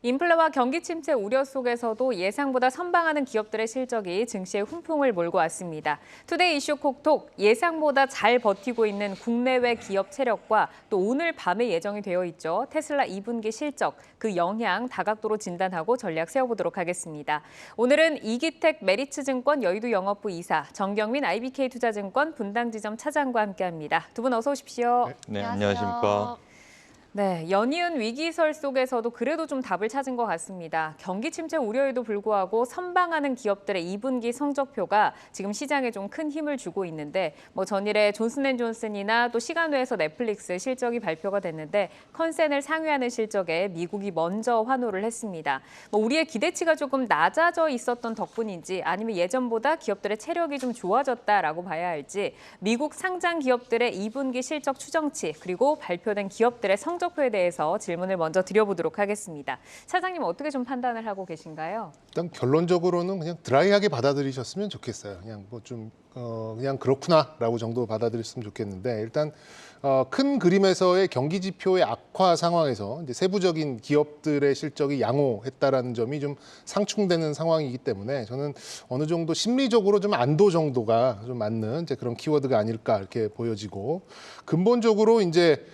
인플레와 경기 침체 우려 속에서도 예상보다 선방하는 기업들의 실적이 증시에 훈풍을 몰고 왔습니다. 투데이 이슈 콕톡, 예상보다 잘 버티고 있는 국내외 기업 체력과 또 오늘 밤에 예정이 되어 있죠. 테슬라 2분기 실적, 그 영향 다각도로 진단하고 전략 세워보도록 하겠습니다. 오늘은 이기택 메리츠증권 여의도 영업부 이사, 정경민 IBK투자증권 분당지점 차장과 함께합니다. 두 분 어서 오십시오. 네, 안녕하십니까. 네, 연이은 위기설 속에서도 그래도 좀 답을 찾은 것 같습니다. 경기 침체 우려에도 불구하고 선방하는 기업들의 2분기 성적표가 지금 시장에 좀 큰 힘을 주고 있는데 전일에 존슨앤존슨이나 또 시간외에서 넷플릭스 실적이 발표가 됐는데 컨센을 상회하는 실적에 미국이 먼저 환호를 했습니다. 우리의 기대치가 조금 낮아져 있었던 덕분인지 아니면 예전보다 기업들의 체력이 좀 좋아졌다라고 봐야 할지 미국 상장 기업들의 2분기 실적 추정치 그리고 발표된 기업들의 성적표에 대해서 질문을 먼저 드려보도록 하겠습니다. 차장님 어떻게 좀 판단을 하고 계신가요? 일단 결론적으로는 그냥 드라이하게 받아들이셨으면 좋겠어요. 그냥 그냥 그렇구나라고 정도 받아들였으면 좋겠는데 일단 큰 그림에서의 경기 지표의 악화 상황에서 이제 세부적인 기업들의 실적이 양호했다라는 점이 좀 상충되는 상황이기 때문에 저는 어느 정도 심리적으로 좀 안도 정도가 좀 맞는 이제 그런 키워드가 아닐까 이렇게 보여지고 근본적으로 이제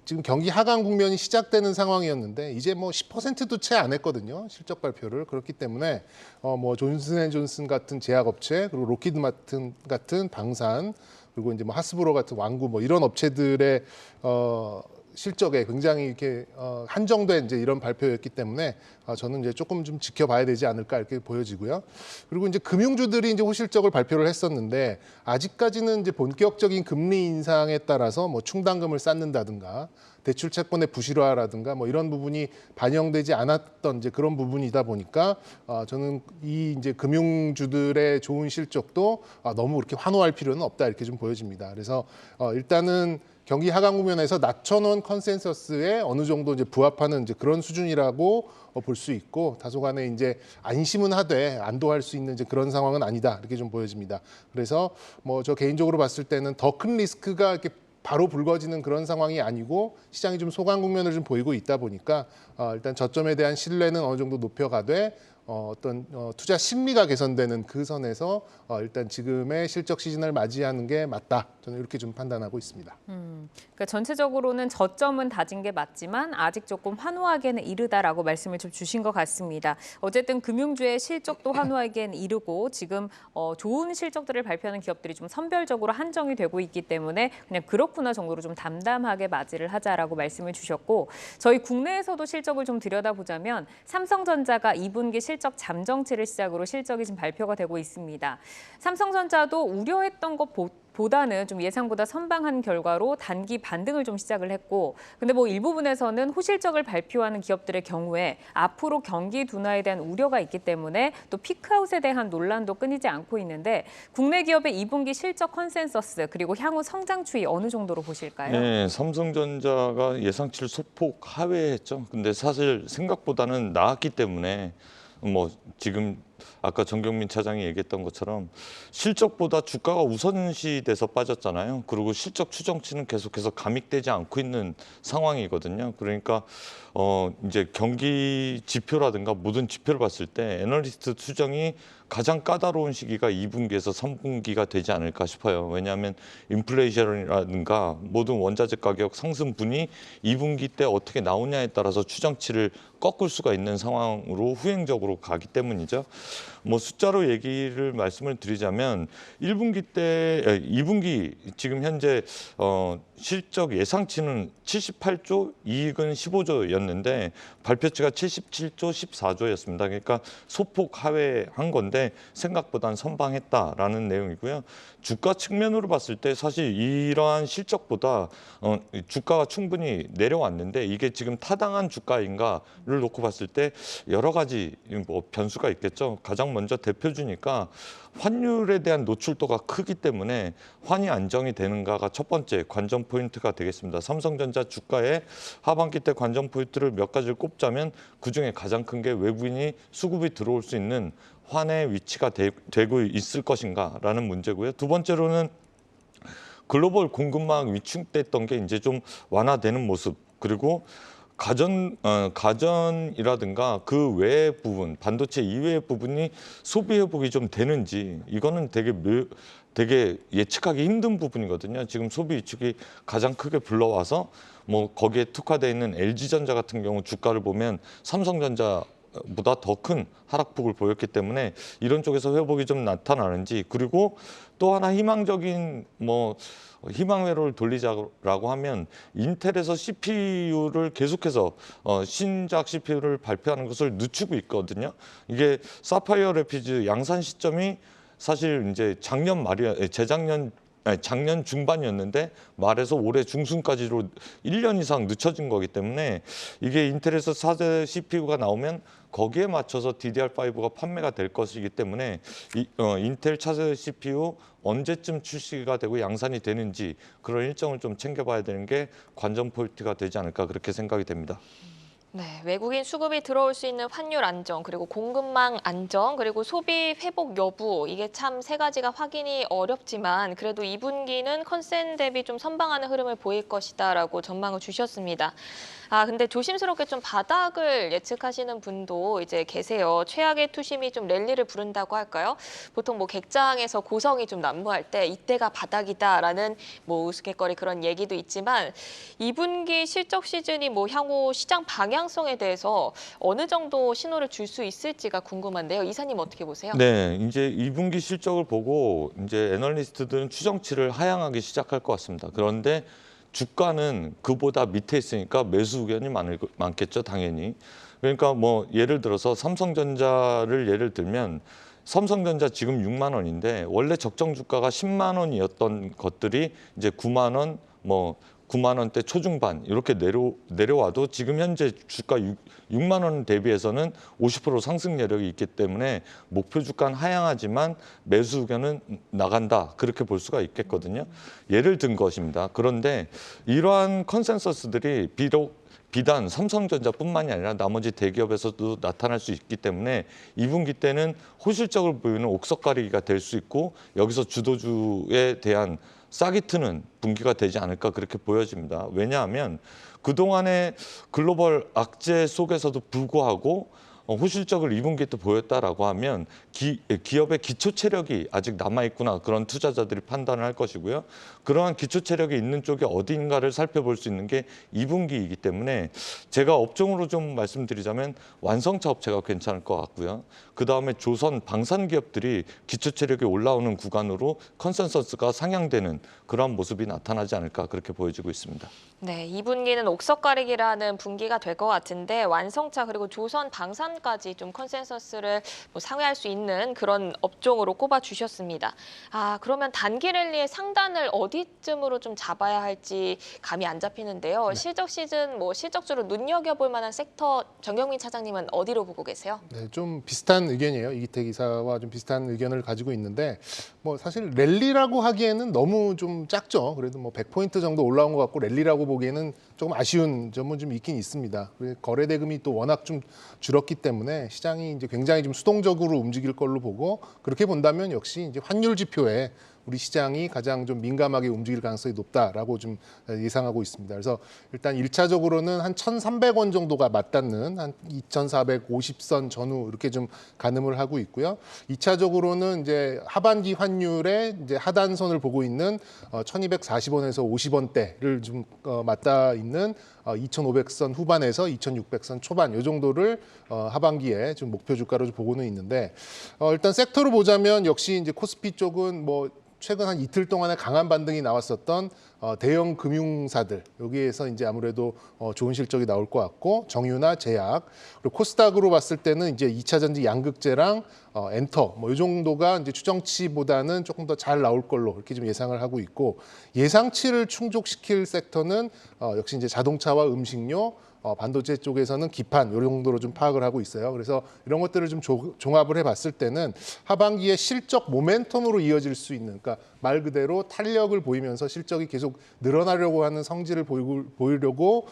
지금 경기 하강 국면이 시작되는 상황이었는데 이제 10%도 채 안 했거든요. 실적 발표를. 그렇기 때문에 존슨앤존슨 같은 제약업체 그리고 로키드 마틴 같은 방산 그리고 이제 하스브로 같은 완구 이런 업체들의 실적에 굉장히 이렇게 한정된 이제 이런 발표였기 때문에 저는 이제 조금 좀 지켜봐야 되지 않을까 이렇게 보여지고요. 그리고 이제 금융주들이 이제 호실적을 발표를 했었는데 아직까지는 이제 본격적인 금리 인상에 따라서 충당금을 쌓는다든가 대출 채권의 부실화라든가 이런 부분이 반영되지 않았던 이제 그런 부분이다 보니까 저는 이 이제 금융주들의 좋은 실적도 너무 그렇게 환호할 필요는 없다 이렇게 좀 보여집니다. 그래서 일단은 경기 하강 국면에서 낮춰놓은 컨센서스에 어느 정도 이제 부합하는 이제 그런 수준이라고 볼 수 있고 다소간에 이제 안심은 하되 안도할 수 있는 이제 그런 상황은 아니다 이렇게 좀 보여집니다. 그래서 저 개인적으로 봤을 때는 더 큰 리스크가 이렇게 바로 불거지는 그런 상황이 아니고 시장이 좀 소강 국면을 좀 보이고 있다 보니까 일단 저점에 대한 신뢰는 어느 정도 높여가되 어떤 투자 심리가 개선되는 그 선에서 일단 지금의 실적 시즌을 맞이하는 게 맞다. 저는 이렇게 좀 판단하고 있습니다. 그러니까 전체적으로는 저점은 다진 게 맞지만 아직 조금 환호하기에는 이르다라고 말씀을 좀 주신 것 같습니다. 어쨌든 금융주의 실적도 환호하기에는 이르고 지금 좋은 실적들을 발표하는 기업들이 좀 선별적으로 한정이 되고 있기 때문에 그냥 그렇구나 정도로 좀 담담하게 맞이를 하자라고 말씀을 주셨고 저희 국내에서도 실적을 좀 들여다보자면 삼성전자가 2분기 실적 잠정치를 시작으로 실적이 지금 발표가 되고 있습니다. 삼성전자도 우려했던 것보다는 좀 예상보다 선방한 결과로 단기 반등을 좀 시작을 했고 근데 일부분에서는 호실적을 발표하는 기업들의 경우에 앞으로 경기 둔화에 대한 우려가 있기 때문에 또 피크아웃에 대한 논란도 끊이지 않고 있는데 국내 기업의 2분기 실적 컨센서스 그리고 향후 성장 추이 어느 정도로 보실까요? 네, 삼성전자가 예상치를 소폭 하회했죠. 근데 사실 생각보다는 나았기 때문에 지금 아까 정경민 차장이 얘기했던 것처럼 실적보다 주가가 우선시돼서 빠졌잖아요. 그리고 실적 추정치는 계속해서 감익되지 않고 있는 상황이거든요. 그러니까 이제 경기 지표라든가 모든 지표를 봤을 때 애널리스트 추정이 가장 까다로운 시기가 2분기에서 3분기가 되지 않을까 싶어요. 왜냐하면 인플레이션이라든가 모든 원자재 가격 상승분이 2분기 때 어떻게 나오냐에 따라서 추정치를 꺾을 수가 있는 상황으로 후행적으로 가기 때문이죠. 숫자로 말씀을 드리자면 2분기 지금 현재 실적 예상치는 78조, 이익은 15조였는데 발표치가 77조, 14조였습니다. 그러니까 소폭 하회한 건데 생각보다는 선방했다라는 내용이고요. 주가 측면으로 봤을 때 사실 이러한 실적보다 주가가 충분히 내려왔는데 이게 지금 타당한 주가인가를 놓고 봤을 때 여러 가지 변수가 있겠죠. 가장 먼저 대표주니까 환율에 대한 노출도가 크기 때문에 환이 안정이 되는가가 첫 번째 관전 포인트가 되겠습니다. 삼성전자 주가의 하반기 때 관전 포인트를 몇 가지를 꼽자면 그중에 가장 큰 게 외국인이 수급이 들어올 수 있는 환의 위치가 되고 있을 것인가라는 문제고요. 두 번째로는 글로벌 공급망 위축됐던 게 이제 좀 완화되는 모습 그리고 가전이라든가 그 외의 부분, 반도체 이외의 부분이 소비 회복이 좀 되는지 이거는 되게 예측하기 힘든 부분이거든요. 지금 소비 위축이 가장 크게 불러와서 뭐 거기에 특화되어 있는 LG전자 같은 경우 주가를 보면 삼성전자보다 더 큰 하락폭을 보였기 때문에 이런 쪽에서 회복이 좀 나타나는지, 그리고 또 하나 희망적인 희망 회로를 돌리자라고 하면 인텔에서 CPU를 계속해서 신작 CPU를 발표하는 것을 늦추고 있거든요. 이게 사파이어 래피드 양산 시점이 사실 이제 작년 중반이었는데 말해서 올해 중순까지로 1년 이상 늦춰진 거기 때문에 이게 인텔에서 4대 CPU가 나오면 거기에 맞춰서 DDR5가 판매가 될 것이기 때문에 인텔 차세대 CPU 언제쯤 출시가 되고 양산이 되는지 그런 일정을 좀 챙겨봐야 되는 게 관전 포인트가 되지 않을까 그렇게 생각이 됩니다. 네, 외국인 수급이 들어올 수 있는 환율 안정, 그리고 공급망 안정, 그리고 소비 회복 여부, 이게 참 세 가지가 확인이 어렵지만 그래도 2분기는 컨센 대비 좀 선방하는 흐름을 보일 것이다라고 전망을 주셨습니다. 근데 조심스럽게 좀 바닥을 예측하시는 분도 이제 계세요. 최악의 투심이 좀 랠리를 부른다고 할까요? 보통 뭐 객장에서 고성이 좀 난무할 때 이때가 바닥이다라는 뭐 우스갯거리 그런 얘기도 있지만 2분기 실적 시즌이 뭐 향후 시장 방향성에 대해서 어느 정도 신호를 줄 수 있을지가 궁금한데요. 이사님 어떻게 보세요? 네, 이제 2분기 실적을 보고 이제 애널리스트들은 추정치를 하향하기 시작할 것 같습니다. 그런데 주가는 그보다 밑에 있으니까 매수 의견이 많겠죠, 당연히. 그러니까 뭐 예를 들어서 삼성전자를 예를 들면 삼성전자 지금 6만 원인데 원래 적정 주가가 10만 원이었던 것들이 이제 9만 원, 9만 원대 초중반 이렇게 내려와도 지금 현재 주가 6만 원 대비해서는 50% 상승 여력이 있기 때문에 목표 주가는 하향하지만 매수 의견은 나간다, 그렇게 볼 수가 있겠거든요. 예를 든 것입니다. 그런데 이러한 컨센서스들이 비단 삼성전자뿐만이 아니라 나머지 대기업에서도 나타날 수 있기 때문에 2분기 때는 호실적을 보이는 옥석 가리기가 될 수 있고 여기서 주도주에 대한 싹이 트는 분기가 되지 않을까 그렇게 보여집니다. 왜냐하면 그동안의 글로벌 악재 속에서도 불구하고 호실적을 2분기 때 보였다라고 하면 기업의 기초 체력이 아직 남아있구나, 그런 투자자들이 판단을 할 것이고요. 그러한 기초 체력이 있는 쪽이 어딘가를 살펴볼 수 있는 게 2분기이기 때문에 제가 업종으로 좀 말씀드리자면 완성차 업체가 괜찮을 것 같고요. 그다음에 조선 방산 기업들이 기초 체력이 올라오는 구간으로 컨센서스가 상향되는 그런 모습이 나타나지 않을까 그렇게 보여지고 있습니다. 네, 2분기는 옥석 가리기라는 분기가 될 것 같은데 완성차 그리고 조선 방산까지 좀 컨센서스를 상회할 수 있는 그런 업종으로 꼽아 주셨습니다. 그러면 단기 랠리의 상단을 어디쯤으로 좀 잡아야 할지 감이 안 잡히는데요. 네. 실적 시즌 실적주로 눈여겨볼 만한 섹터 정경민 차장님은 어디로 보고 계세요? 네, 좀 비슷한 의견이에요. 이기택 이사와 좀 비슷한 의견을 가지고 있는데 사실 랠리라고 하기에는 너무 좀 작죠. 그래도 100포인트 정도 올라온 것 같고 랠리라고 보기에는 조금 아쉬운 점은 좀 있긴 있습니다. 거래 대금이 또 워낙 좀 줄었기 때문에 시장이 이제 굉장히 좀 수동적으로 움직일 걸로 보고, 그렇게 본다면 역시 이제 환율 지표에 우리 시장이 가장 좀 민감하게 움직일 가능성이 높다라고 좀 예상하고 있습니다. 그래서 일단 1차적으로는 한 1,300원 정도가 맞닿는 한 2,450선 전후 이렇게 좀 가늠을 하고 있고요. 2차적으로는 이제 하반기 환율의 이제 하단선을 보고 있는 1,240원에서 50원대를 좀 맞닿아 있는 2,500선 후반에서 2,600선 초반 이 정도를 하반기에 좀 목표 주가로 좀 보고는 있는데, 일단 섹터로 보자면 역시 이제 코스피 쪽은 최근 한 이틀 동안에 강한 반등이 나왔었던 대형 금융사들, 여기에서 이제 아무래도 좋은 실적이 나올 것 같고, 정유나 제약, 그리고 코스닥으로 봤을 때는 이제 2차 전지 양극재랑 엔터 이 정도가 이제 추정치보다는 조금 더 잘 나올 걸로 이렇게 좀 예상을 하고 있고, 예상치를 충족시킬 섹터는 역시 이제 자동차와 음식료, 반도체 쪽에서는 기판 이 정도로 좀 파악을 하고 있어요. 그래서 이런 것들을 좀 종합을 해봤을 때는 하반기에 실적 모멘텀으로 이어질 수 있는, 그러니까 말 그대로 탄력을 보이면서 실적이 계속 늘어나려고 하는 성질을 보이려고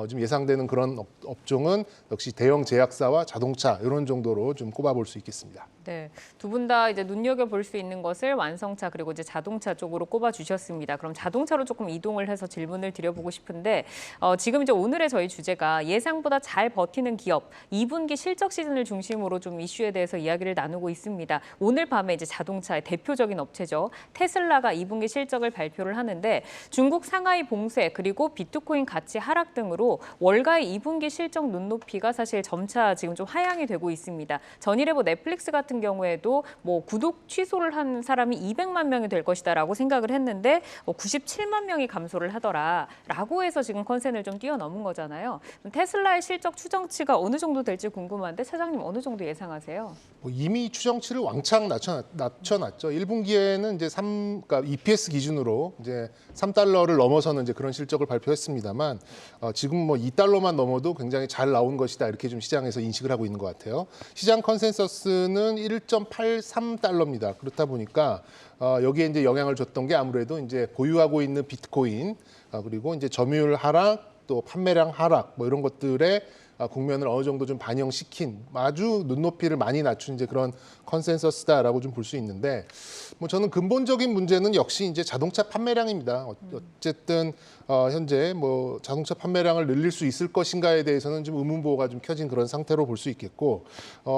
좀 예상되는 그런 업종은 역시 대형 제약사와 자동차 이런 정도로 좀 꼽아볼 수 있겠습니다. 네, 두 분 다 이제 눈여겨볼 수 있는 것을 완성차 그리고 이제 자동차 쪽으로 꼽아주셨습니다. 그럼 자동차로 조금 이동을 해서 질문을 드려보고 싶은데 지금 이제 오늘의 저희 주제가 예상보다 잘 버티는 기업 2분기 실적 시즌을 중심으로 좀 이슈에 대해서 이야기를 나누고 있습니다. 오늘 밤에 이제 자동차의 대표적인 업체죠. 테슬라가 2분기 실적을 발표를 하는데 중국 상하이 봉쇄 그리고 비트코인 가치 하락 등으로 월가의 2분기 실적 눈높이가 사실 점차 지금 좀 하향이 되고 있습니다. 전일에 넷플릭스 같은 경우에도 뭐 구독 취소를 한 사람이 200만 명이 될 것이다라고 생각을 했는데 97만 명이 감소를 하더라라고 해서 지금 컨센을 좀 뛰어넘은 거잖아요. 테슬라의 실적 추정치가 어느 정도 될지 궁금한데 차장님 어느 정도 예상하세요? 이미 추정치를 왕창 낮춰놨죠. 1분기에는 이제 그러니까 EPS 기준으로 이제 3달러를 넘어서는 이제 그런 실적을 발표했습니다만 지금 뭐 2달러만 넘어도 굉장히 잘 나온 것이다 이렇게 좀 시장에서 인식을 하고 있는 것 같아요. 시장 컨센서스는 1.83달러입니다. 그렇다 보니까 여기에 이제 영향을 줬던 게 아무래도 이제 보유하고 있는 비트코인 그리고 이제 점유율 하락 또 판매량 하락 뭐 이런 것들의 국면을 어느 정도 좀 반영시킨 아주 눈높이를 많이 낮춘 이제 그런 컨센서스다라고 좀 볼 수 있는데 뭐 저는 근본적인 문제는 역시 이제 자동차 판매량입니다. 어쨌든 현재 뭐 자동차 판매량을 늘릴 수 있을 것인가에 대해서는 좀 의문부호가 좀 켜진 그런 상태로 볼 수 있겠고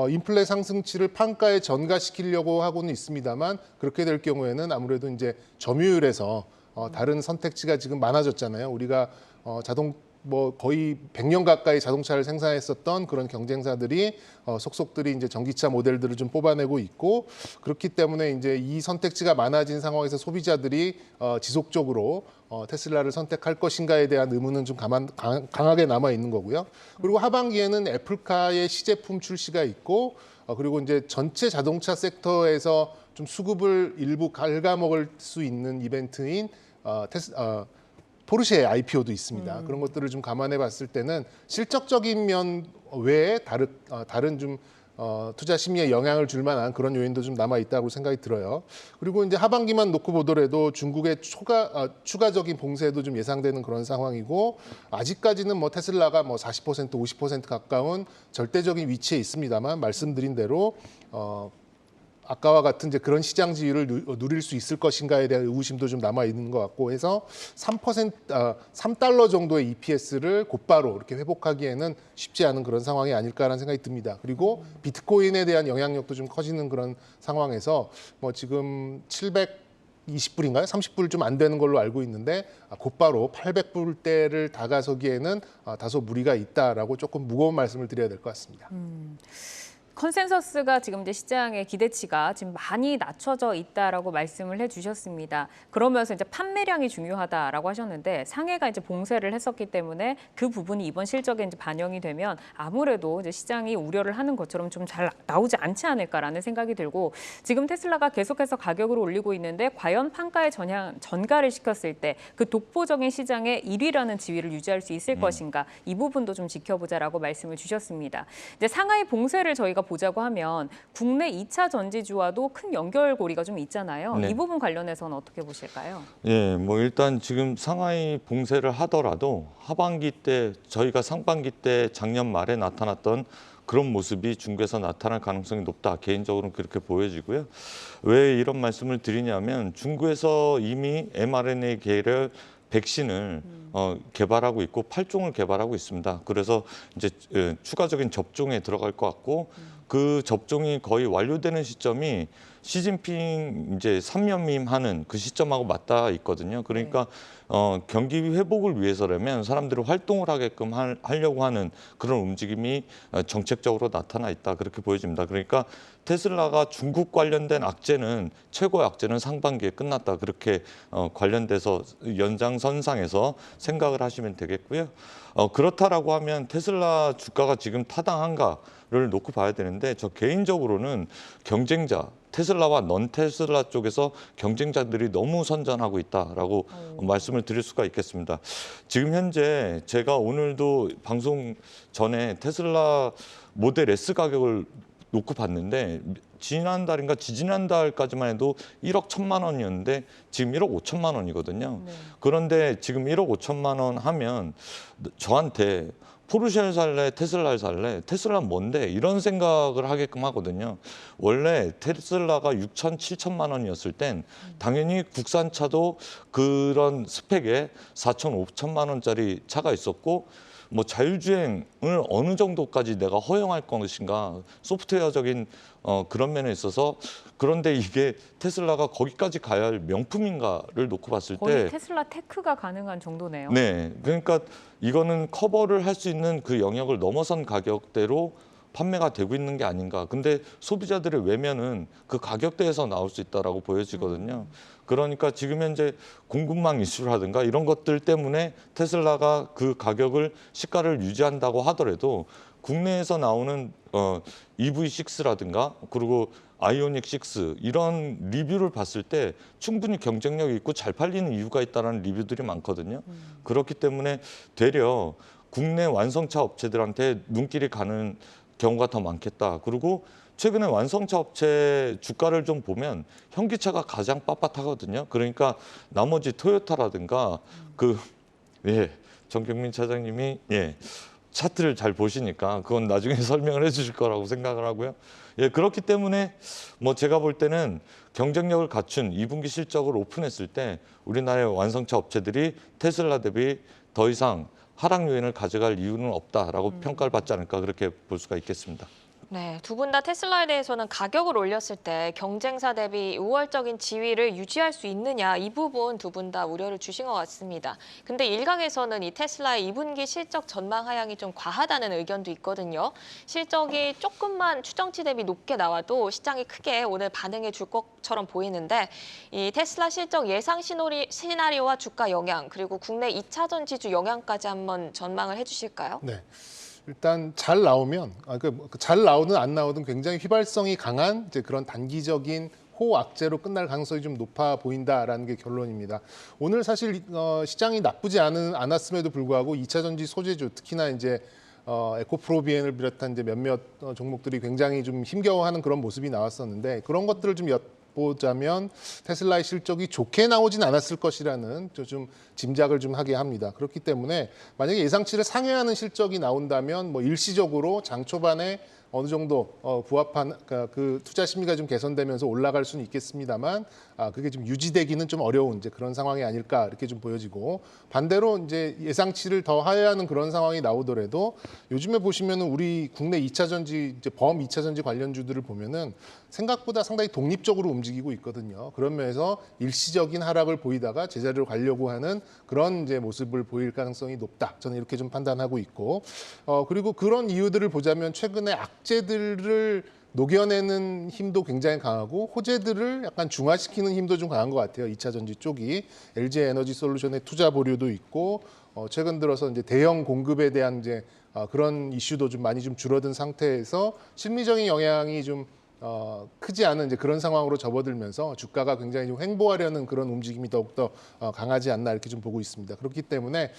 인플레 상승치를 판가에 전가시키려고 하고는 있습니다만 그렇게 될 경우에는 아무래도 이제 점유율에서 다른 선택지가 지금 많아졌잖아요. 우리가 뭐 거의 100년 가까이 자동차를 생산했었던 그런 경쟁사들이 속속들이 이제 전기차 모델들을 좀 뽑아내고 있고 그렇기 때문에 이제 이 선택지가 많아진 상황에서 소비자들이 지속적으로 테슬라를 선택할 것인가에 대한 의문은 좀 강하게 남아 있는 거고요. 그리고 하반기에는 애플카의 시제품 출시가 있고 그리고 이제 전체 자동차 섹터에서 좀 수급을 일부 갉아먹을 수 있는 이벤트인 포르쉐의 IPO도 있습니다. 그런 것들을 좀 감안해 봤을 때는 실적적인 면 외에 다른 좀 투자 심리에 영향을 줄 만한 그런 요인도 좀 남아 있다고 생각이 들어요. 그리고 이제 하반기만 놓고 보더라도 중국의 추가적인 봉쇄도 좀 예상되는 그런 상황이고 아직까지는 뭐 테슬라가 뭐 40% 50% 가까운 절대적인 위치에 있습니다만 말씀드린 대로 아까와 같은 이제 그런 시장 지위를 누릴 수 있을 것인가에 대한 의구심도 좀 남아 있는 것 같고 해서 3달러 정도의 EPS를 곧바로 이렇게 회복하기에는 쉽지 않은 그런 상황이 아닐까라는 생각이 듭니다. 그리고 비트코인에 대한 영향력도 좀 커지는 그런 상황에서 뭐 지금 720불인가요? 30불 좀 안 되는 걸로 알고 있는데 곧바로 800불대를 다가서기에는 다소 무리가 있다라고 조금 무거운 말씀을 드려야 될 것 같습니다. 컨센서스가 지금 이제 시장의 기대치가 지금 많이 낮춰져 있다라고 말씀을 해주셨습니다. 그러면서 이제 판매량이 중요하다라고 하셨는데 상해가 이제 봉쇄를 했었기 때문에 그 부분이 이번 실적에 이제 반영이 되면 아무래도 이제 시장이 우려를 하는 것처럼 좀 잘 나오지 않지 않을까라는 생각이 들고 지금 테슬라가 계속해서 가격을 올리고 있는데 과연 판가에 전가를 시켰을 때 그 독보적인 시장의 1위라는 지위를 유지할 수 있을 것인가 이 부분도 좀 지켜보자라고 말씀을 주셨습니다. 이제 상하이 봉쇄를 저희가 보자고 하면 국내 2차 전지주와도 큰 연결고리가 좀 있잖아요. 네. 이 부분 관련해서는 어떻게 보실까요? 예, 뭐 일단 지금 상하이 봉쇄를 하더라도 하반기 때 저희가 상반기 때 작년 말에 나타났던 그런 모습이 중국에서 나타날 가능성이 높다. 개인적으로는 그렇게 보여지고요. 왜 이런 말씀을 드리냐면 중국에서 이미 mRNA 계열 백신을 개발하고 있고 8종을 개발하고 있습니다. 그래서 이제 추가적인 접종에 들어갈 것 같고 그 접종이 거의 완료되는 시점이 시진핑 이제 3연임하는 그 시점하고 맞닿아 있거든요. 그러니까 경기 회복을 위해서라면 사람들이 활동을 하게끔 하려고 하는 그런 움직임이 정책적으로 나타나 있다. 그렇게 보여집니다. 그러니까 테슬라가 중국 관련된 악재는 최고의 악재는 상반기에 끝났다. 그렇게 관련돼서 연장선상에서 생각을 하시면 되겠고요. 그렇다라고 하면 테슬라 주가가 지금 타당한가를 놓고 봐야 되는데 저 개인적으로는 경쟁자 테슬라와 넌 테슬라 쪽에서 경쟁자들이 너무 선전하고 있다라고 말씀을 드릴 수가 있겠습니다. 지금 현재 제가 오늘도 방송 전에 테슬라 모델 S 가격을 놓고 봤는데 지난달인가 지지난달까지만 해도 1억 1천만 원이었는데 지금 1억 5천만 원이거든요. 네. 그런데 지금 1억 5천만 원 하면 저한테 포르쉐를 살래, 테슬라를 살래, 테슬라는 뭔데? 이런 생각을 하게끔 하거든요. 원래 테슬라가 6천, 7천만 원이었을 땐 당연히 국산차도 그런 스펙에 4천, 5천만 원짜리 차가 있었고 뭐 자율주행을 어느 정도까지 내가 허용할 것인가 소프트웨어적인 그런 면에 있어서 그런데 이게 테슬라가 거기까지 가야 할 명품인가를 놓고 봤을 거의 때 테슬라 테크가 가능한 정도네요. 네, 그러니까 이거는 커버를 할 수 있는 그 영역을 넘어선 가격대로 판매가 되고 있는 게 아닌가. 근데 소비자들의 외면은 그 가격대에서 나올 수 있다라고 보여지거든요. 그러니까 지금 현재 공급망 이슈라든가 이런 것들 때문에 테슬라가 그 가격을 시가를 유지한다고 하더라도 국내에서 나오는 EV6라든가 그리고 아이오닉 6 이런 리뷰를 봤을 때 충분히 경쟁력이 있고 잘 팔리는 이유가 있다는 리뷰들이 많거든요. 그렇기 때문에 되려 국내 완성차 업체들한테 눈길이 가는 경우가 더 많겠다. 그리고 최근에 완성차 업체 주가를 좀 보면 현기차가 가장 빳빳하거든요. 그러니까 나머지 토요타라든가 정경민 차장님이 차트를 잘 보시니까 그건 나중에 설명을 해주실 거라고 생각을 하고요. 그렇기 때문에 뭐 제가 볼 때는 경쟁력을 갖춘 2분기 실적을 오픈했을 때 우리나라의 완성차 업체들이 테슬라 대비 더 이상 하락 요인을 가져갈 이유는 없다라고 평가를 받지 않을까 그렇게 볼 수가 있겠습니다. 네, 두 분 다 테슬라에 대해서는 가격을 올렸을 때 경쟁사 대비 우월적인 지위를 유지할 수 있느냐 이 부분 두 분 다 우려를 주신 것 같습니다. 근데 일각에서는 이 테슬라의 2분기 실적 전망 하향이 좀 과하다는 의견도 있거든요. 실적이 조금만 추정치 대비 높게 나와도 시장이 크게 오늘 반응해 줄 것처럼 보이는데 이 테슬라 실적 예상 시나리오와 주가 영향 그리고 국내 2차 전지주 영향까지 한번 전망을 해주실까요? 네. 일단 잘 나오면 잘 나오든 안 나오든 굉장히 휘발성이 강한 이제 그런 단기적인 호악재로 끝날 가능성이 좀 높아 보인다라는 게 결론입니다. 오늘 사실 시장이 나쁘지 않았음에도 불구하고 2차 전지 소재주 특히나 이제 에코프로비엔을 비롯한 이제 몇몇 종목들이 굉장히 좀 힘겨워하는 그런 모습이 나왔었는데 그런 것들을 좀 보자면 테슬라의 실적이 좋게 나오진 않았을 것이라는 좀 짐작을 좀 하게 합니다. 그렇기 때문에 만약에 예상치를 상회하는 실적이 나온다면 뭐 일시적으로 장 초반에 어느 정도 부합한 그 투자 심리가 좀 개선되면서 올라갈 수는 있겠습니다만 그게 좀 유지되기는 좀 어려운 이제 그런 상황이 아닐까 이렇게 좀 보여지고 반대로 이제 예상치를 더 하회하는 그런 상황이 나오더라도 요즘에 보시면은 우리 국내 2차 전지 이제 범 2차 전지 관련주들을 보면은 생각보다 상당히 독립적으로 움직이고 있거든요. 그런 면에서 일시적인 하락을 보이다가 제자리로 가려고 하는 그런 이제 모습을 보일 가능성이 높다. 저는 이렇게 좀 판단하고 있고 그리고 그런 이유들을 보자면 최근에 악재들을 녹여내는 힘도 굉장히 강하고 호재들을 약간 중화시키는 힘도 좀 강한 것 같아요. 2차 전지 쪽이 LG 에너지 솔루션의 투자 보류도 있고 최근 들어서 이제 대형 공급에 대한 이제 그런 이슈도 좀 많이 좀 줄어든 상태에서 심리적인 영향이 좀 크지 않은 이제 그런 상황으로 접어들면서 주가가 굉장히 좀 횡보하려는 그런 움직임이 더욱더 강하지 않나 이렇게 좀 보고 있습니다. 그렇기 때문에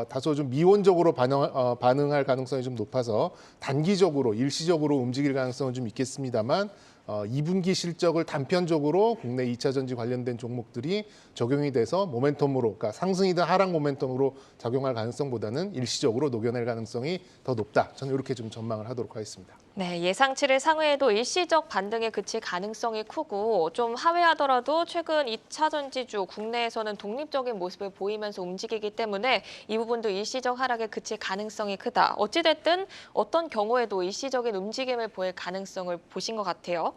다소 좀 미온적으로 반응할 가능성이 좀 높아서 단기적으로 일시적으로 움직일 가능성은 좀 있겠습니다만 2분기 실적을 단편적으로 국내 2차 전지 관련된 종목들이 적용이 돼서 모멘텀으로, 그러니까 상승이든 하락 모멘텀으로 작용할 가능성보다는 일시적으로 녹여낼 가능성이 더 높다. 저는 이렇게 좀 전망을 하도록 하겠습니다. 네, 예상치를 상회해도 일시적 반등에 그칠 가능성이 크고 좀 하회하더라도 최근 2차 전지주 국내에서는 독립적인 모습을 보이면서 움직이기 때문에 이 부분도 일시적 하락에 그칠 가능성이 크다. 어찌됐든 어떤 경우에도 일시적인 움직임을 보일 가능성을 보신 것 같아요.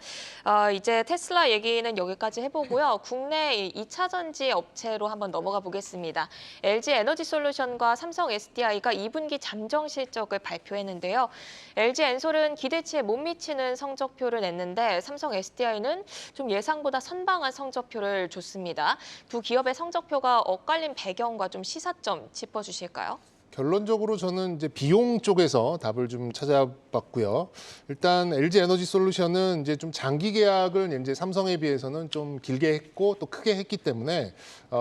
이제 테슬라 얘기는 여기까지 해보고요. 국내 2차 전지 업체로 한번 넘어가 보겠습니다. LG 에너지 솔루션과 삼성 SDI가 2분기 잠정 실적을 발표했는데요. LG 엔솔은 기대치에 못 미치는 성적표를 냈는데 삼성 SDI는 좀 예상보다 선방한 성적표를 줬습니다. 두 기업의 성적표가 엇갈린 배경과 좀 시사점 짚어주실까요? 결론적으로 저는 이제 비용 쪽에서 답을 좀 찾아봤고요. 일단 LG 에너지 솔루션은 이제 좀 장기 계약을 이제 삼성에 비해서는 좀 길게 했고 또 크게 했기 때문에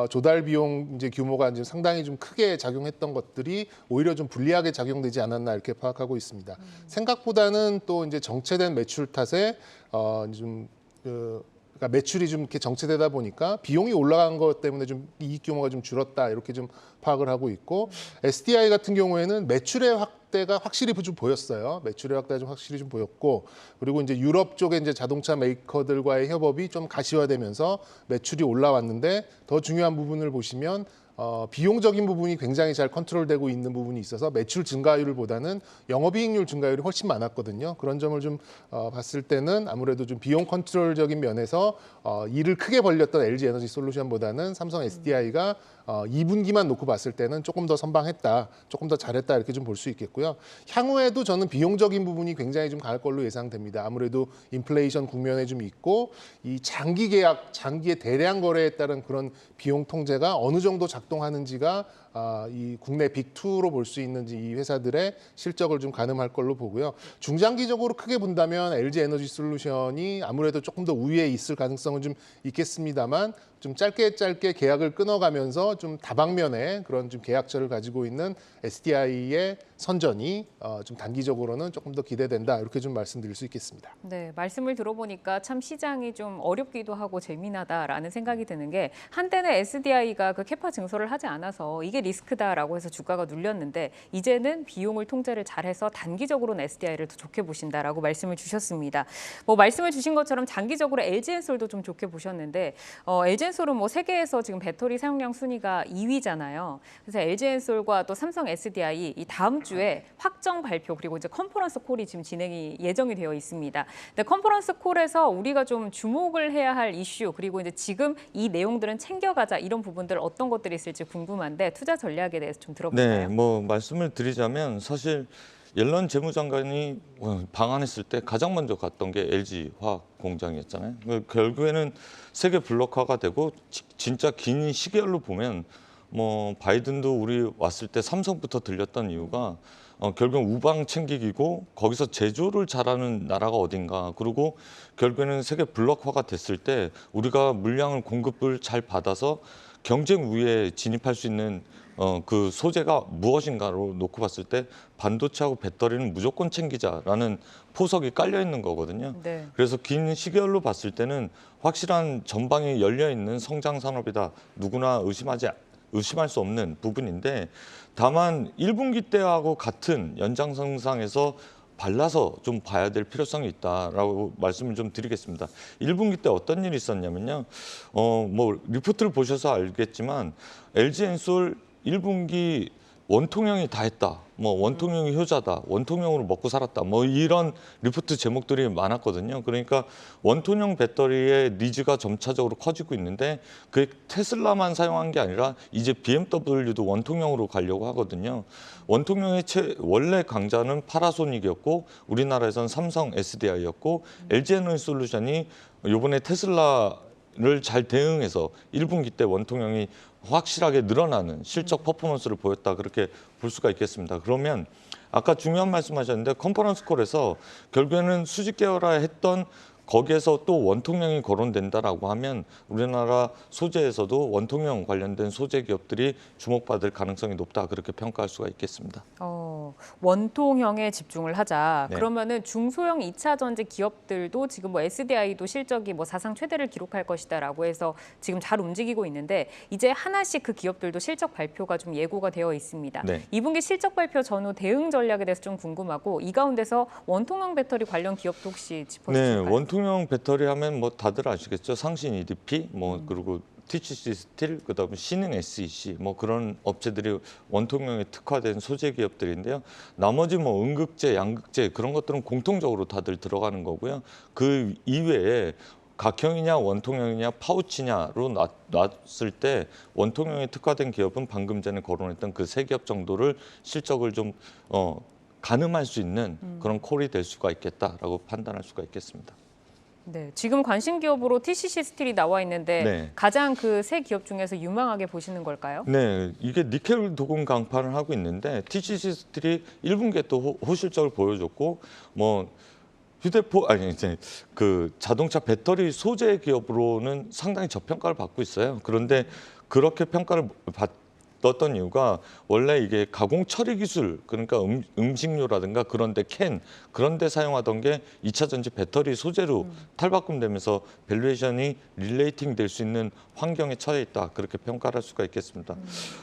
조달 비용 이제 규모가 이제 상당히 좀 크게 작용했던 것들이 오히려 좀 불리하게 작용되지 않았나 이렇게 파악하고 있습니다. 생각보다는 또 이제 정체된 매출 탓에 그러니까 매출이 좀 이렇게 정체되다 보니까 비용이 올라간 것 때문에 좀 이익 규모가 좀 줄었다 이렇게 좀 파악을 하고 있고 SDI 같은 경우에는 매출의 확대가 확실히 좀 보였어요. 매출의 확대가 좀 확실히 좀 보였고 그리고 이제 유럽 쪽에 이제 자동차 메이커들과의 협업이 좀 가시화되면서 매출이 올라왔는데 더 중요한 부분을 보시면 비용적인 부분이 굉장히 잘 컨트롤되고 있는 부분이 있어서 매출 증가율보다는 영업이익률 증가율이 훨씬 많았거든요. 그런 점을 좀 봤을 때는 아무래도 좀 비용 컨트롤적인 면에서 일을 크게 벌렸던 LG 에너지 솔루션보다는 삼성 SDI가 2분기만 놓고 봤을 때는 조금 더 선방했다, 조금 더 잘했다 이렇게 좀 볼 수 있겠고요. 향후에도 저는 비용적인 부분이 굉장히 좀 강할 걸로 예상됩니다. 아무래도 인플레이션 국면에 좀 있고 이 장기 계약, 장기의 대량 거래에 따른 그런 비용 통제가 어느 정도 작동하는지가 이 국내 빅2로 볼 수 있는지 이 회사들의 실적을 좀 가늠할 걸로 보고요. 중장기적으로 크게 본다면 LG 에너지 솔루션이 아무래도 조금 더 우위에 있을 가능성은 좀 있겠습니다만 좀 짧게 계약을 끊어가면서 좀 다방면의 그런 좀 계약처를 가지고 있는 SDI의 선전이 좀 단기적으로는 조금 더 기대된다 이렇게 좀 말씀드릴 수 있겠습니다. 네, 말씀을 들어보니까 참 시장이 좀 어렵기도 하고 재미나다라는 생각이 드는 게 한때는 SDI가 그 캐파 증설을 하지 않아서 이게 리스크다라고 해서 주가가 눌렸는데 이제는 비용을 통제를 잘해서 단기적으로는 SDI를 더 좋게 보신다라고 말씀을 주셨습니다. 뭐 말씀을 주신 것처럼 장기적으로 LG엔솔도 좀 좋게 보셨는데 LG엔솔은 뭐 세계에서 지금 배터리 사용량 순위가 2위잖아요. 그래서 LG엔솔과 또 삼성 SDI 이 다음 주에 확정 발표 그리고 이제 컨퍼런스 콜이 지금 진행이 예정이 되어 있습니다. 근데 컨퍼런스 콜에서 우리가 좀 주목을 해야 할 이슈 그리고 이제 지금 이 내용들은 챙겨가자 이런 부분들 어떤 것들이 있을지 궁금한데 투자 전략에 대해서 좀 들어볼까요? 네, 뭐 말씀을 드리자면 사실 옐런 재무장관이 방한했을 때 가장 먼저 갔던 게 LG 화학 공장이었잖아요. 결국에는 세계 블록화가 되고 진짜 긴 시계열로 보면 뭐 바이든도 우리 왔을 때 삼성부터 들렸던 이유가 결국 우방 챙기기고 거기서 제조를 잘하는 나라가 어딘가 그리고 결국에는 세계 블록화가 됐을 때 우리가 물량을 공급을 잘 받아서 경쟁 우위에 진입할 수 있는 그 소재가 무엇인가로 놓고 봤을 때 반도체하고 배터리는 무조건 챙기자라는 포석이 깔려 있는 거거든요. 네. 그래서 긴 시계열로 봤을 때는 확실한 전방이 열려 있는 성장 산업이다. 누구나 의심할 수 없는 부분인데 다만 1분기 때하고 같은 연장선상에서 발라서 좀 봐야 될 필요성이 있다라고 말씀을 좀 드리겠습니다. 1분기 때 어떤 일이 있었냐면요. 뭐 리포트를 보셔서 알겠지만 LG엔솔 1분기 원통형이 다 했다. 뭐 원통형이 효자다. 원통형으로 먹고 살았다. 뭐 이런 리포트 제목들이 많았거든요. 그러니까 원통형 배터리의 니즈가 점차적으로 커지고 있는데 그게 테슬라만 사용한 게 아니라 이제 BMW도 원통형으로 가려고 하거든요. 원통형의 원래 강자는 파나소닉이었고 우리나라에선 삼성 SDI였고 LG에너지솔루션이 이번에 테슬라를 잘 대응해서 1분기 때 원통형이 확실하게 늘어나는 실적 퍼포먼스를 보였다 그렇게 볼 수가 있겠습니다. 그러면 아까 중요한 말씀하셨는데 컨퍼런스 콜에서 결국에는 수직 계열화했던 거기에서 또 원통형이 거론된다라고 하면 우리나라 소재에서도 원통형 관련된 소재 기업들이 주목받을 가능성이 높다 그렇게 평가할 수가 있겠습니다. 원통형에 집중을 하자. 네. 그러면은 중소형 2차 전지 기업들도 지금 뭐 SDI도 실적이 뭐 사상 최대를 기록할 것이다라고 해서 지금 잘 움직이고 있는데 이제 하나씩 그 기업들도 실적 발표가 좀 예고가 되어 있습니다. 네. 2분기 실적 발표 전후 대응 전략에 대해서 좀 궁금하고 이 가운데서 원통형 배터리 관련 기업도 혹시 네, 짚어주실까요? 원통형 배터리 하면 뭐 다들 아시겠죠. 상신 EDP, 뭐 그리고 TCC 스틸, 그다음에 신흥 SEC, 뭐 그런 업체들이 원통형에 특화된 소재 기업들인데요. 나머지 뭐 음극재, 양극재 그런 것들은 공통적으로 다들 들어가는 거고요. 그 이외에 각형이냐 원통형이냐 파우치냐로 놨을 때 원통형에 특화된 기업은 방금 전에 거론했던 그 세 기업 정도를 실적을 좀 가늠할 수 있는 그런 콜이 될 수가 있겠다라고 판단할 수가 있겠습니다. 네, 지금 관심 기업으로 TCC 스틸이 나와 있는데 네. 가장 그 세 기업 중에서 유망하게 보시는 걸까요? 네, 이게 니켈 도금 강판을 하고 있는데 TCC 스틸이 1분기에 또 호실적을 보여줬고 뭐 휴대폰 아니 이제 그 자동차 배터리 소재 기업으로는 상당히 저평가를 받고 있어요. 그런데 그렇게 평가를 받았던 이유가 원래 이게 가공 처리 기술 그러니까 음식료라든가 그런데 캔 그런데 사용하던 게 2차 전지 배터리 소재로 탈바꿈되면서 밸류에이션이 릴레이팅 될 수 있는 환경에 처해 있다 그렇게 평가를 할 수가 있겠습니다.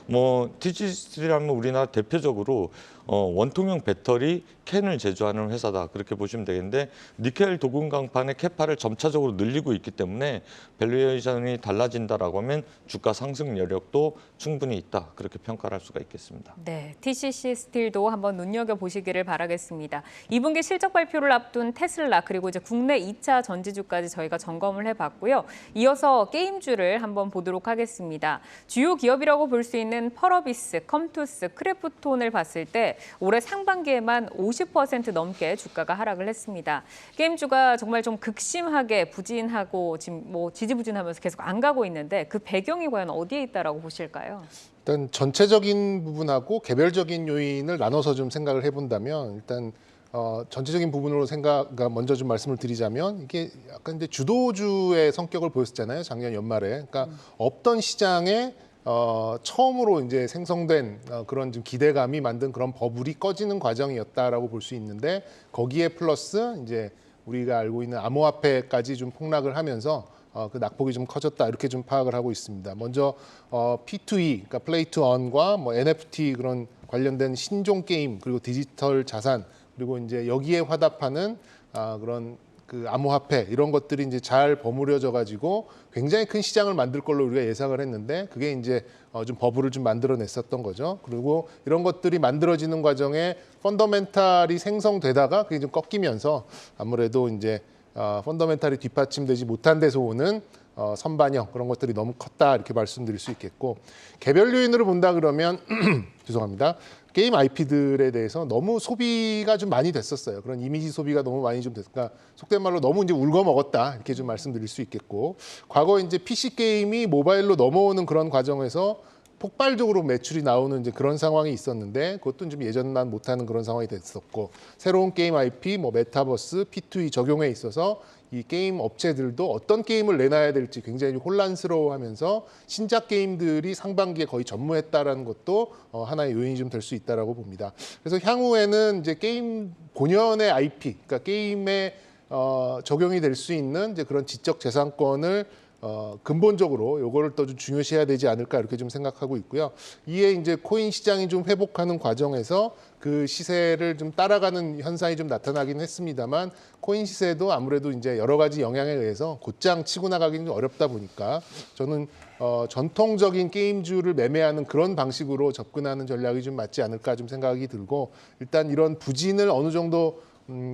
뭐 TCC라면 우리나라 대표적으로 원통형 배터리 캔을 제조하는 회사다 그렇게 보시면 되겠는데 니켈 도금 강판의 캐파를 점차적으로 늘리고 있기 때문에 밸류에이션이 달라진다라고 하면 주가 상승 여력도 충분히 있다 그렇게 평가를 할 수가 있겠습니다. 네, TCC 스틸도 한번 눈여겨보시기를 바라겠습니다. 2분기 실적 발표를 앞둔 테슬라 그리고 이제 국내 2차 전지주까지 저희가 점검을 해봤고요. 이어서 게임주를 한번 보도록 하겠습니다. 주요 기업이라고 볼 수 있는 펄어비스, 컴투스, 크래프톤을 봤을 때 올해 상반기에만 50% 넘게 주가가 하락을 했습니다. 게임주가 정말 좀 극심하게 부진하고 지금 뭐 지지부진하면서 계속 안 가고 있는데 그 배경이 과연 어디에 있다라고 보실까요? 일단 전체적인 부분하고 개별적인 요인을 나눠서 좀 생각을 해본다면 일단 전체적인 부분으로 먼저 좀 말씀을 드리자면 이게 약간 이제 주도주의 성격을 보였었잖아요 작년 연말에. 그러니까 없던 시장에 처음으로 이제 생성된 그런 좀 기대감이 만든 그런 버블이 꺼지는 과정이었다라고 볼 수 있는데 거기에 플러스 이제 우리가 알고 있는 암호화폐까지 좀 폭락을 하면서 그 낙폭이 좀 커졌다 이렇게 좀 파악을 하고 있습니다. 먼저 P2E, 그러니까 플레이 투 언과 뭐 NFT 그런 관련된 신종 게임 그리고 디지털 자산 그리고 이제 여기에 화답하는 그런 그 암호화폐 이런 것들이 이제 잘 버무려져 가지고 굉장히 큰 시장을 만들 걸로 우리가 예상을 했는데 그게 이제 좀 버블을 좀 만들어냈었던 거죠. 그리고 이런 것들이 만들어지는 과정에 펀더멘탈이 생성되다가 그게 좀 꺾이면서 아무래도 이제 펀더멘탈이 뒷받침되지 못한 데서 오는 선반영 그런 것들이 너무 컸다 이렇게 말씀드릴 수 있겠고 개별 요인으로 본다 그러면 죄송합니다. 게임 IP들에 대해서 너무 소비가 좀 많이 됐었어요. 그런 이미지 소비가 너무 많이 좀 됐으니까 속된 말로 너무 이제 울거 먹었다 이렇게 좀 말씀드릴 수 있겠고 과거 이제 PC 게임이 모바일로 넘어오는 그런 과정에서 폭발적으로 매출이 나오는 이제 그런 상황이 있었는데 그것도 좀 예전만 못하는 그런 상황이 됐었고 새로운 게임 IP, 뭐 메타버스, P2E 적용에 있어서 이 게임 업체들도 어떤 게임을 내놔야 될지 굉장히 혼란스러워하면서 신작 게임들이 상반기에 거의 전무했다라는 것도 하나의 요인이 좀 될 수 있다라고 봅니다. 그래서 향후에는 이제 게임 본연의 IP, 그러니까 게임에 적용이 될 수 있는 이제 그런 지적 재산권을 근본적으로 요거를 또 좀 중요시해야 되지 않을까 이렇게 좀 생각하고 있고요. 이에 이제 코인 시장이 좀 회복하는 과정에서 그 시세를 좀 따라가는 현상이 좀 나타나긴 했습니다만 코인 시세도 아무래도 이제 여러 가지 영향에 의해서 곧장 치고 나가기는 좀 어렵다 보니까 저는 전통적인 게임주를 매매하는 그런 방식으로 접근하는 전략이 좀 맞지 않을까 좀 생각이 들고 일단 이런 부진을 어느 정도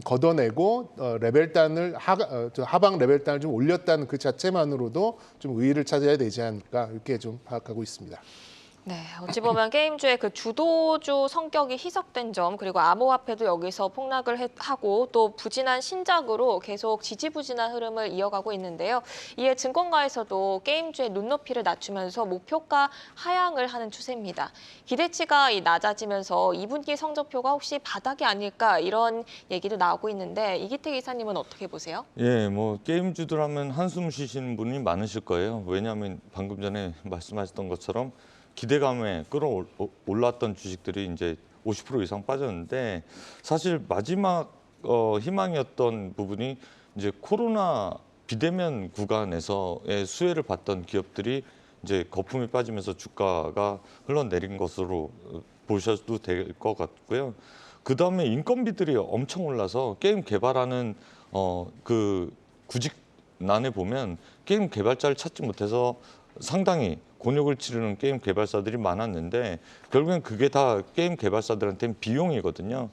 걷어내고 레벨단을 하방 레벨단을 좀 올렸다는 그 자체만으로도 좀 의의를 찾아야 되지 않을까 이렇게 좀 파악하고 있습니다. 네, 어찌 보면 게임주의 그 주도주 성격이 희석된 점 그리고 암호화폐도 여기서 폭락을 하고 또 부진한 신작으로 계속 지지부진한 흐름을 이어가고 있는데요. 이에 증권가에서도 게임주의 눈높이를 낮추면서 목표가 하향을 하는 추세입니다. 기대치가 낮아지면서 2분기 성적표가 혹시 바닥이 아닐까 이런 얘기도 나오고 있는데 이기태 기사님은 어떻게 보세요? 예, 뭐 게임주들 하면 한숨 쉬시는 분이 많으실 거예요. 왜냐하면 방금 전에 말씀하셨던 것처럼 기대감에 끌어올랐던 주식들이 이제 50% 이상 빠졌는데 사실 마지막 희망이었던 부분이 이제 코로나 비대면 구간에서의 수혜를 받던 기업들이 이제 거품이 빠지면서 주가가 흘러내린 것으로 보셔도 될 것 같고요. 그 다음에 인건비들이 엄청 올라서 게임 개발하는 그 구직난에 보면 게임 개발자를 찾지 못해서 상당히 곤욕을 치르는 게임 개발사들이 많았는데 결국엔 그게 다 게임 개발사들한테는 비용이거든요.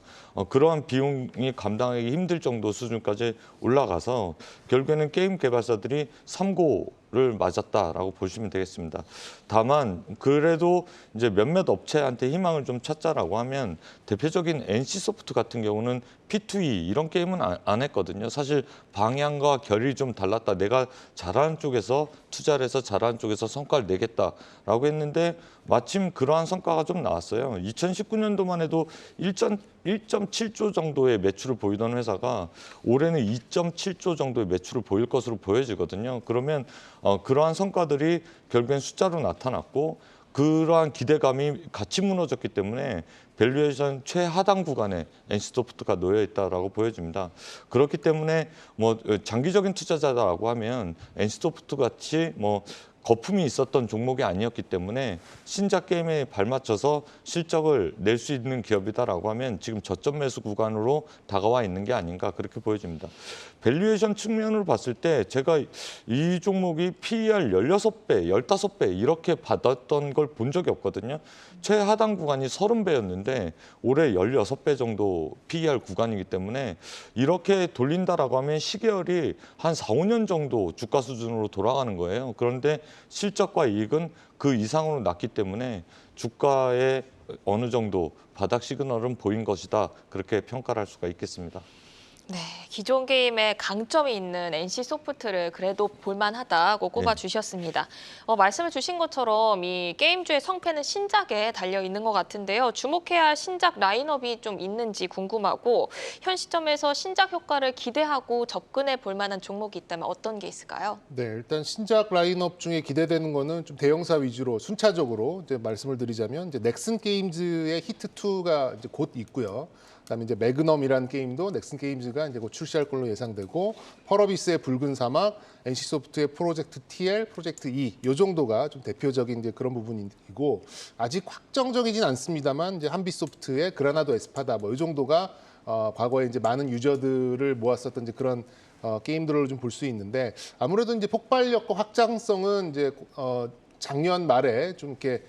그러한 비용이 감당하기 힘들 정도 수준까지 올라가서 결국에는 게임 개발사들이 삼고를 맞았다라고 보시면 되겠습니다. 다만 그래도 이제 몇몇 업체한테 희망을 좀 찾자라고 하면 대표적인 NC소프트 같은 경우는 P2E 이런 게임은 안 했거든요. 사실 방향과 결이 좀 달랐다. 내가 잘하는 쪽에서 투자를 해서 잘하는 쪽에서 성과를 내겠다라고 했는데 마침 그러한 성과가 좀 나왔어요. 2019년도만 해도 1.7조 정도의 매출을 보이던 회사가 올해는 2.7조 정도의 매출을 보일 것으로 보여지거든요. 그러면 그러한 성과들이 결국엔 숫자로 나타났고 그러한 기대감이 같이 무너졌기 때문에 밸류에이션 최하단 구간에 NC소프트가 놓여 있다라고 보여집니다. 그렇기 때문에 뭐 장기적인 투자자라고 하면 NC소프트 같이 뭐 거품이 있었던 종목이 아니었기 때문에 신작 게임에 발맞춰서 실적을 낼 수 있는 기업이다라고 하면 지금 저점 매수 구간으로 다가와 있는 게 아닌가 그렇게 보여집니다. 밸류에이션 측면으로 봤을 때 제가 이 종목이 PER 16배, 15배 이렇게 받았던 걸 본 적이 없거든요. 최하단 구간이 30배였는데 올해 16배 정도 PER 구간이기 때문에 이렇게 돌린다라고 하면 시계열이 한 4, 5년 정도 주가 수준으로 돌아가는 거예요. 그런데 실적과 이익은 그 이상으로 났기 때문에 주가에 어느 정도 바닥 시그널은 보인 것이다. 그렇게 평가를 할 수가 있겠습니다. 네, 기존 게임에 강점이 있는 NC소프트를 그래도 볼만하다고 꼽아주셨습니다. 말씀을 주신 것처럼 이 게임주의 성패는 신작에 달려 있는 것 같은데요. 주목해야 할 신작 라인업이 좀 있는지 궁금하고 현 시점에서 신작 효과를 기대하고 접근해 볼 만한 종목이 있다면 어떤 게 있을까요? 네, 일단 신작 라인업 중에 기대되는 거는 좀 대형사 위주로 순차적으로 이제 말씀을 드리자면 이제 넥슨 게임즈의 히트 2가 이제 곧 있고요. 그다음에 이제 매그넘이라는 게임도 넥슨 게임즈가 이제 곧 출시할 걸로 예상되고 펄어비스의 붉은 사막, NC소프트의 프로젝트 TL, 프로젝트 E 요 정도가 좀 대표적인 이제 그런 부분이고 아직 확정적이진 않습니다만 이제 한빛소프트의 그라나도 에스파다 뭐 이 정도가 과거에 이제 많은 유저들을 모았었던 이제 그런 게임들을 좀 볼 수 있는데 아무래도 이제 폭발력과 확장성은 이제 작년 말에 좀 이렇게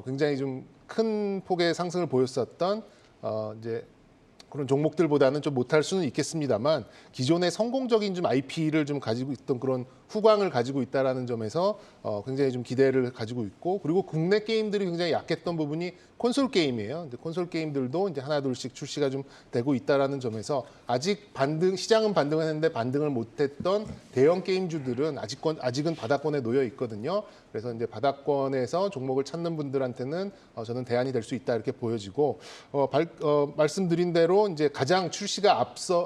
굉장히 좀 큰 폭의 상승을 보였었던 이제 그런 종목들보다는 좀 못할 수는 있겠습니다만 기존의 성공적인 좀 IP를 좀 가지고 있던 그런 후광을 가지고 있다라는 점에서 굉장히 좀 기대를 가지고 있고 그리고 국내 게임들이 굉장히 약했던 부분이 콘솔 게임이에요. 이제 콘솔 게임들도 이제 하나 둘씩 출시가 좀 되고 있다라는 점에서 아직 시장은 반등을 했는데 반등을 못했던 대형 게임주들은 아직은 바닥권에 놓여 있거든요. 그래서 이제 바닥권에서 종목을 찾는 분들한테는 저는 대안이 될 수 있다 이렇게 보여지고 말씀드린 대로 이제 가장 출시가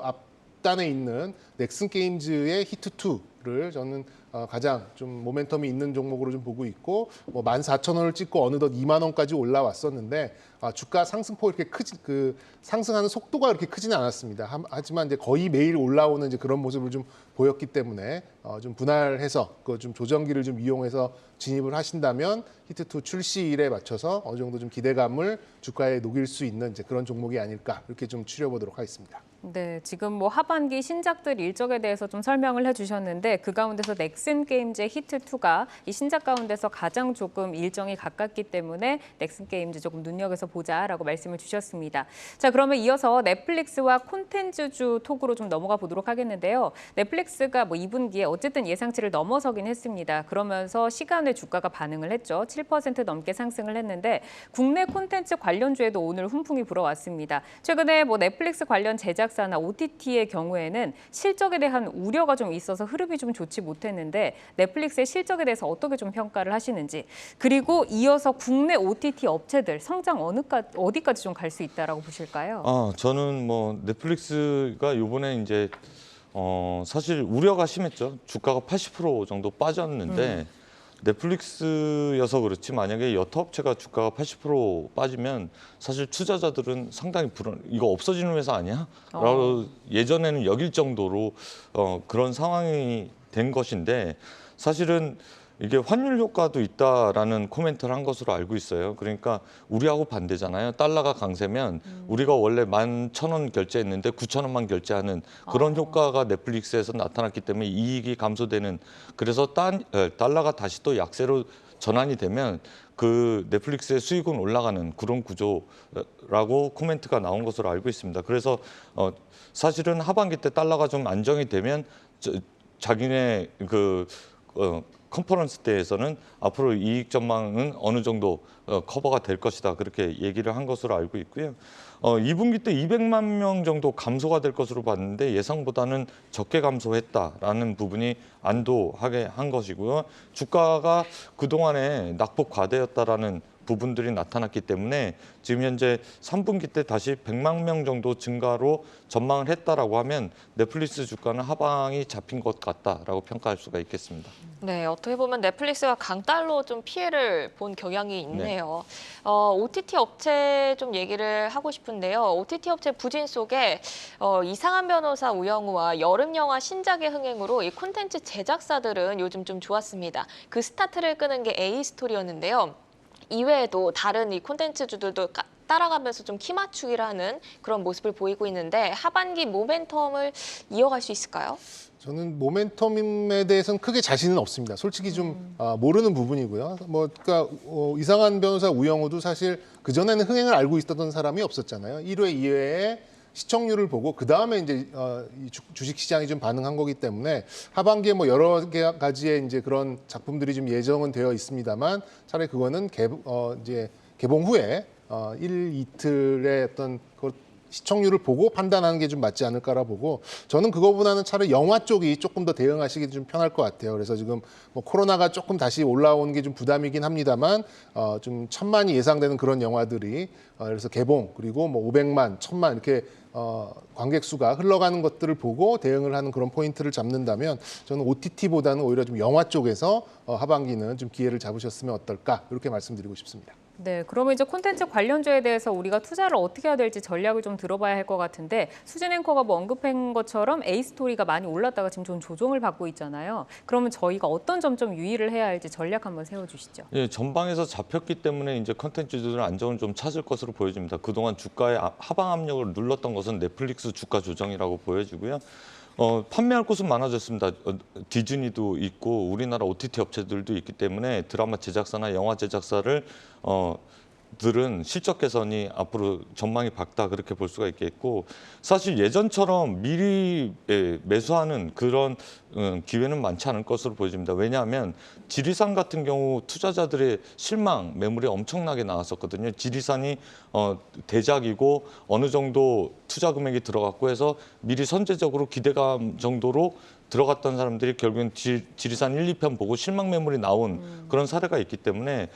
앞단에 있는 넥슨 게임즈의 히트 2를 저는 가장 좀 모멘텀이 있는 종목으로 좀 보고 있고 뭐 14,000원을 찍고 어느덧 2만 원까지 올라왔었는데 주가 상승폭이 이렇게 상승하는 속도가 그렇게 크지는 않았습니다. 하지만 이제 거의 매일 올라오는 이제 그런 모습을 좀 보였기 때문에 좀 분할해서 그 좀 조정기를 좀 이용해서 진입을 하신다면 히트2 출시일에 맞춰서 어느 정도 좀 기대감을 주가에 녹일 수 있는 이제 그런 종목이 아닐까 이렇게 좀 추려보도록 하겠습니다. 네, 지금 뭐 하반기 신작들 일정에 대해서 좀 설명을 해주셨는데 그 가운데서 넥슨 게임즈의 히트2가 이 신작 가운데서 가장 조금 일정이 가깝기 때문에 넥슨 게임즈 조금 눈여겨서 보자라고 말씀을 주셨습니다. 자, 그러면 이어서 넷플릭스와 콘텐츠주 톡으로 좀 넘어가 보도록 하겠는데요. 넷플릭스가 뭐 2분기에 어쨌든 예상치를 넘어서긴 했습니다. 그러면서 시간에 주가가 반응을 했죠. 7% 넘게 상승을 했는데 국내 콘텐츠 관련주에도 오늘 훈풍이 불어왔습니다. 최근에 뭐 넷플릭스 관련 제작사나 OTT의 경우에는 실적에 대한 우려가 좀 있어서 흐름이 좀 좋지 못했는데 넷플릭스의 실적에 대해서 어떻게 좀 평가를 하시는지 그리고 이어서 국내 OTT 업체들 성장 어디까지 좀 갈 수 있다라고 보실까요? 저는 뭐 넷플릭스가 이번에 이제 사실 우려가 심했죠. 주가가 80% 정도 빠졌는데 넷플릭스여서 그렇지 만약에 여타 업체가 주가가 80% 빠지면 사실 투자자들은 상당히 이거 없어지는 회사 아니야? 라고 예전에는 여길 정도로 그런 상황이 된 것인데 사실은 이게 환율 효과도 있다라는 코멘트를 한 것으로 알고 있어요. 그러니까 우리하고 반대잖아요. 달러가 강세면 우리가 원래 11,000원 결제했는데 9,000원만 결제하는 그런 효과가 넷플릭스에서 나타났기 때문에 이익이 감소되는 그래서 달러가 다시 또 약세로 전환이 되면 그 넷플릭스의 수익은 올라가는 그런 구조라고 코멘트가 나온 것으로 알고 있습니다. 그래서 사실은 하반기 때 달러가 좀 안정이 되면 자기네 컨퍼런스 때에서는 앞으로 이익 전망은 어느 정도 커버가 될 것이다 그렇게 얘기를 한 것으로 알고 있고요. 2분기 때 200만 명 정도 감소가 될 것으로 봤는데 예상보다는 적게 감소했다라는 부분이 안도하게 한 것이고요. 주가가 그동안에 낙폭 과대였다라는 부분들이 나타났기 때문에 지금 현재 3분기 때 다시 100만 명 정도 증가로 전망을 했다라고 하면 넷플릭스 주가는 하방이 잡힌 것 같다라고 평가할 수가 있겠습니다. 네, 어떻게 보면 넷플릭스가 강달로 좀 피해를 본 경향이 있네요. OTT 업체 좀 얘기를 하고 싶은데요. OTT 업체 부진 속에 이상한 변호사 우영우와 여름 영화 신작의 흥행으로 이 콘텐츠 제작사들은 요즘 좀 좋았습니다. 그 스타트를 끄는 게 A스토리였는데요. 이외에도 다른 이 콘텐츠주들도 따라가면서 좀 키 맞추기를 하는 그런 모습을 보이고 있는데 하반기 모멘텀을 이어갈 수 있을까요? 저는 모멘텀에 대해서는 크게 자신은 없습니다. 솔직히 좀 모르는 부분이고요. 그러니까 이상한 변호사 우영우도 사실 그 전에는 흥행을 알고 있었던 사람이 없었잖아요. 1회, 2회에 시청률을 보고 그 다음에 이제 이 주식 시장이 좀 반응한 거기 때문에 하반기에 뭐 여러 가지의 이제 그런 작품들이 좀 예정은 되어 있습니다만 차라리 그거는 이제 개봉 후에 이틀의 어떤 그 시청률을 보고 판단하는 게 좀 맞지 않을까라 보고 저는 그거보다는 차라리 영화 쪽이 조금 더 대응하시기 좀 편할 것 같아요. 그래서 지금 뭐 코로나가 조금 다시 올라오는 게 좀 부담이긴 합니다만 좀 1,000만이 예상되는 그런 영화들이 그래서 개봉 그리고 뭐 500만, 1,000만 이렇게 관객 수가 흘러가는 것들을 보고 대응을 하는 그런 포인트를 잡는다면 저는 OTT보다는 오히려 좀 영화 쪽에서 하반기는 좀 기회를 잡으셨으면 어떨까 이렇게 말씀드리고 싶습니다. 네, 그러면 이제 콘텐츠 관련주에 대해서 우리가 투자를 어떻게 해야 될지 전략을 좀 들어봐야 할 것 같은데 수진 앵커가 뭐 언급한 것처럼 A스토리가 많이 올랐다가 지금 좀 조정을 받고 있잖아요. 그러면 저희가 어떤 점 좀 유의를 해야 할지 전략 한번 세워주시죠. 예, 전방에서 잡혔기 때문에 이제 컨텐츠들은 안정을 좀 찾을 것으로 보여집니다. 그동안 주가의 하방 압력을 눌렀던 것은 넷플릭스 주가 조정이라고 보여지고요. 판매할 곳은 많아졌습니다. 디즈니도 있고 우리나라 OTT 업체들도 있기 때문에 드라마 제작사나 영화 제작사를 들은 실적 개선이 앞으로 전망이 밝다 그렇게 볼 수가 있겠고 사실 예전처럼 미리 매수하는 그런 기회는 많지 않을 것으로 보여집니다. 왜냐하면 지리산 같은 경우 투자자들의 실망 매물이 엄청나게 나왔었거든요. 지리산이 대작이고 어느 정도 투자 금액이 들어갔고 해서 미리 선제적으로 기대감 정도로 들어갔던 사람들이 결국엔 지리산 1, 2편 보고 실망 매물이 나온 그런 사례가 있기 때문에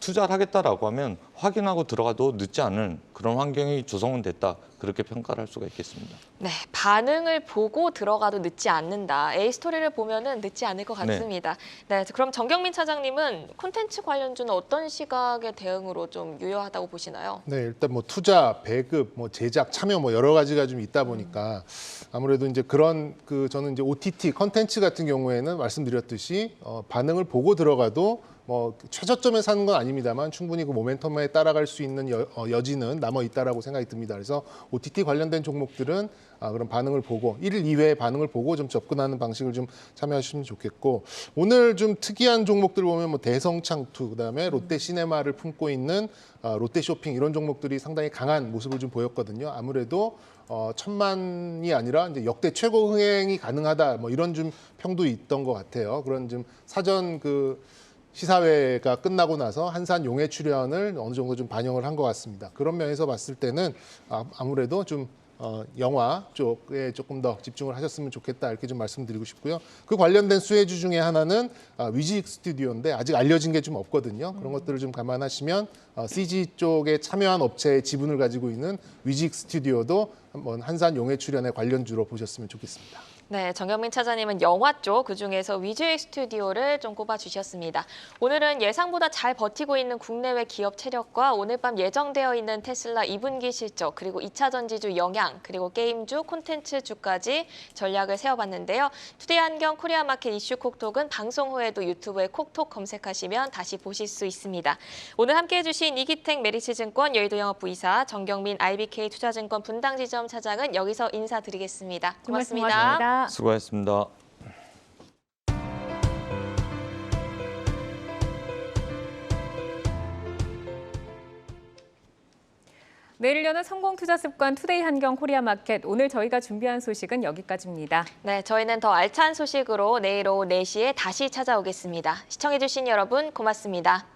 투자를 하겠다라고 하면 확인하고 들어가도 늦지 않은 그런 환경이 조성은 됐다. 그렇게 평가를 할 수가 있겠습니다. 네, 반응을 보고 들어가도 늦지 않는다. A스토리를 보면은 늦지 않을 것 같습니다. 네, 그럼 정경민 차장님은 콘텐츠 관련주는 어떤 시각의 대응으로 좀 유효하다고 보시나요? 네, 일단 뭐 투자, 배급, 뭐 제작, 참여 뭐 여러 가지가 좀 있다 보니까 아무래도 이제 그런 저는 이제 OTT 컨텐츠 같은 경우에는 말씀드렸듯이 반응을 보고 들어가도 뭐 최저점에 사는 건 아닙니다만 충분히 그 모멘텀에 따라갈 수 있는 여지는 남아 있다라고 생각이 듭니다. 그래서 OTT 관련된 종목들은 그런 반응을 보고 1일 2회의 반응을 보고 좀 접근하는 방식을 좀 참여하시면 좋겠고 오늘 좀 특이한 종목들 보면 뭐 대성창투 그다음에 롯데시네마를 품고 있는 롯데쇼핑 이런 종목들이 상당히 강한 모습을 좀 보였거든요. 아무래도 1,000만이 아니라 이제 역대 최고 흥행이 가능하다 뭐 이런 좀 평도 있던 것 같아요. 그런 좀 사전 시사회가 끝나고 나서 한산 용해 출연을 어느 정도 좀 반영을 한 것 같습니다. 그런 면에서 봤을 때는 아무래도 좀 영화 쪽에 조금 더 집중을 하셨으면 좋겠다 이렇게 좀 말씀드리고 싶고요. 그 관련된 수혜주 중에 하나는 위직 스튜디오인데 아직 알려진 게 좀 없거든요. 그런 것들을 좀 감안하시면 CG 쪽에 참여한 업체의 지분을 가지고 있는 위직 스튜디오도 한번 한산 용해 출연의 관련주로 보셨으면 좋겠습니다. 네, 정경민 차장님은 영화 쪽 그중에서 위즈익 스튜디오를 좀 꼽아주셨습니다. 오늘은 예상보다 잘 버티고 있는 국내외 기업 체력과 오늘 밤 예정되어 있는 테슬라 2분기 실적 그리고 2차 전지주 영향 그리고 게임주, 콘텐츠주까지 전략을 세워봤는데요. 투데이 한경 코리아마켓 이슈 콕톡은 방송 후에도 유튜브에 콕톡 검색하시면 다시 보실 수 있습니다. 오늘 함께해 주신 이기택 메리츠증권 여의도영업부이사 정경민 IBK 투자증권 분당지점 차장은 여기서 인사드리겠습니다. 고맙습니다. 수고하셨습니다. 내일 여는 성공투자습관 투데이 한경 코리아마켓. 오늘 저희가 준비한 소식은 여기까지입니다. 네, 저희는 더 알찬 소식으로 내일 오후 4시에 다시 찾아오겠습니다. 시청해주신 여러분 고맙습니다.